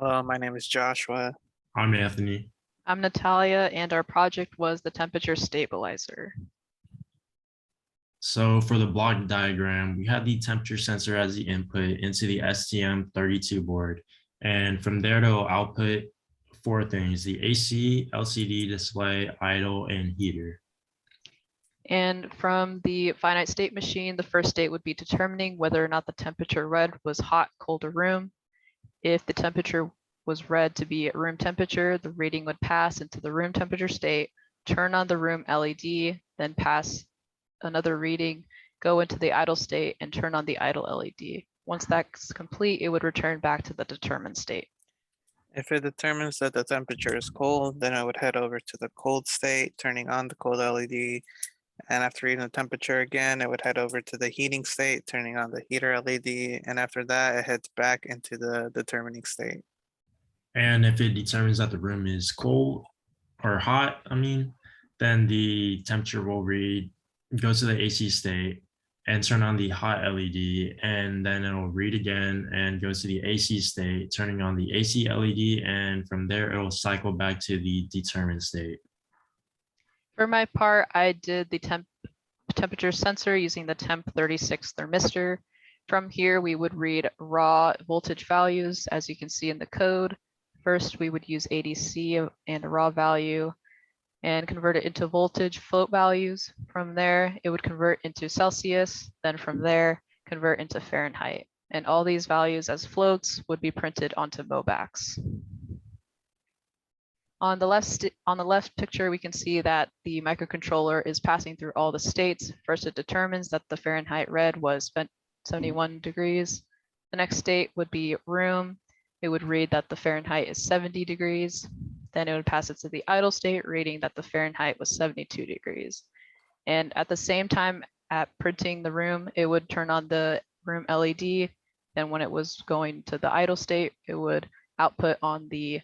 Hello, my name is Joshua. I'm Anthony. I'm Natalia, and our project was the temperature stabilizer. So for the block diagram, we had the temperature sensor as the input into the STM32 board. And from there, it'll output four things: the AC, LCD display, idle, and heater. And from the finite state machine, the first state would be determining whether or not the temperature read was hot, cold, or room. If the temperature was read to be at room temperature, the reading would pass into the room temperature state, turn on the room LED, then pass another reading, go into the idle state, and turn on the idle LED. Once that's complete, it would return back to the determined state. If it determines that the temperature is cold, then I would head over to the cold state, turning on the cold LED. And after reading the temperature again, it would head over to the heating state, turning on the heater LED. And after that, it heads back into the determining state. And if it determines that the room is cold or hot, then the temperature will go to the AC state and turn on the hot LED, and then it'll read again and go to the AC state, turning on the AC LED, and from there it'll cycle back to the determined state. For my part, I did the temperature sensor using the temp36 thermistor. From here, we would read raw voltage values, as you can see in the code. First, we would use ADC and a raw value and convert it into voltage float values. From there, it would convert into Celsius. Then from there, convert into Fahrenheit. And all these values as floats would be printed onto MOBAX. On the left picture, we can see that the microcontroller is passing through all the states. First, it determines that the Fahrenheit read was 71 degrees. The next state would be room. It would read that the Fahrenheit is 70 degrees. Then it would pass it to the idle state, reading that the Fahrenheit was 72 degrees. And at the same time, at printing the room, it would turn on the room LED. Then when it was going to the idle state, it would output on the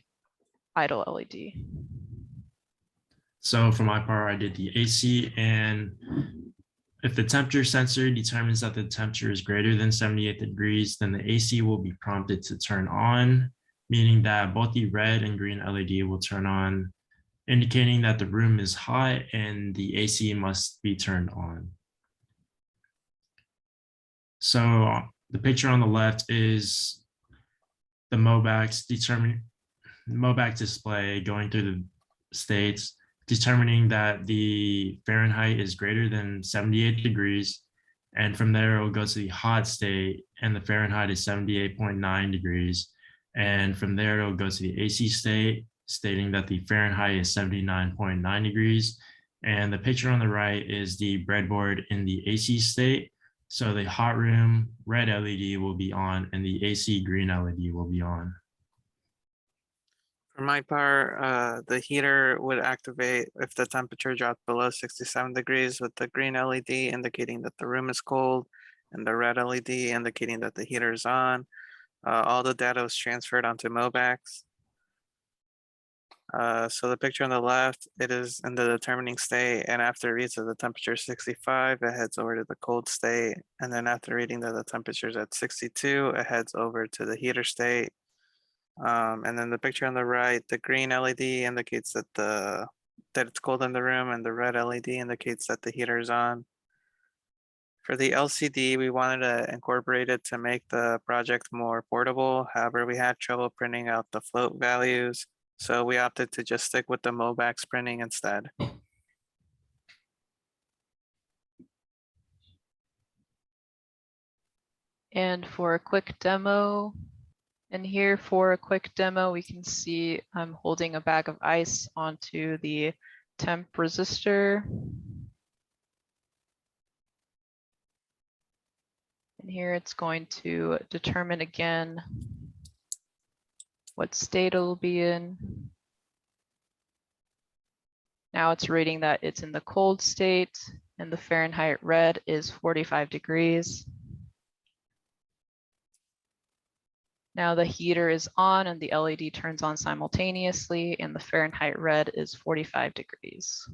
idle LED. So for my part, I did the AC, and if the temperature sensor determines that the temperature is greater than 78 degrees, then the AC will be prompted to turn on, meaning that both the red and green LED will turn on, indicating that the room is hot and the AC must be turned on. So the picture on the left is the MOBAX display going through the states, determining that the Fahrenheit is greater than 78 degrees. And from there, it will go to the hot state, and the Fahrenheit is 78.9 degrees. And from there, it'll go to the AC state, stating that the Fahrenheit is 79.9 degrees. And the picture on the right is the breadboard in the AC state. So the hot room red LED will be on, and the AC green LED will be on. For my part, the heater would activate if the temperature dropped below 67 degrees, with the green LED indicating that the room is cold and the red LED indicating that the heater is on. All the data was transferred onto MOBAX. So the picture on the left, it is in the determining state, and after it reads that the temperature is 65, it heads over to the cold state. And then after reading that the temperature is at 62, it heads over to the heater state. And then the picture on the right, the green LED indicates that it's cold in the room, and the red LED indicates that the heater is on. For the LCD, we wanted to incorporate it to make the project more portable. However, we had trouble printing out the float values, so we opted to just stick with the MOBAX printing instead. And for a quick demo, and here for a quick demo, we can see I'm holding a bag of ice onto the temp resistor. And here it's going to determine again what state it'll be in. Now it's reading that it's in the cold state, and the Fahrenheit read is 45 degrees. Now the heater is on and the LED turns on simultaneously, and the Fahrenheit read is 45 degrees.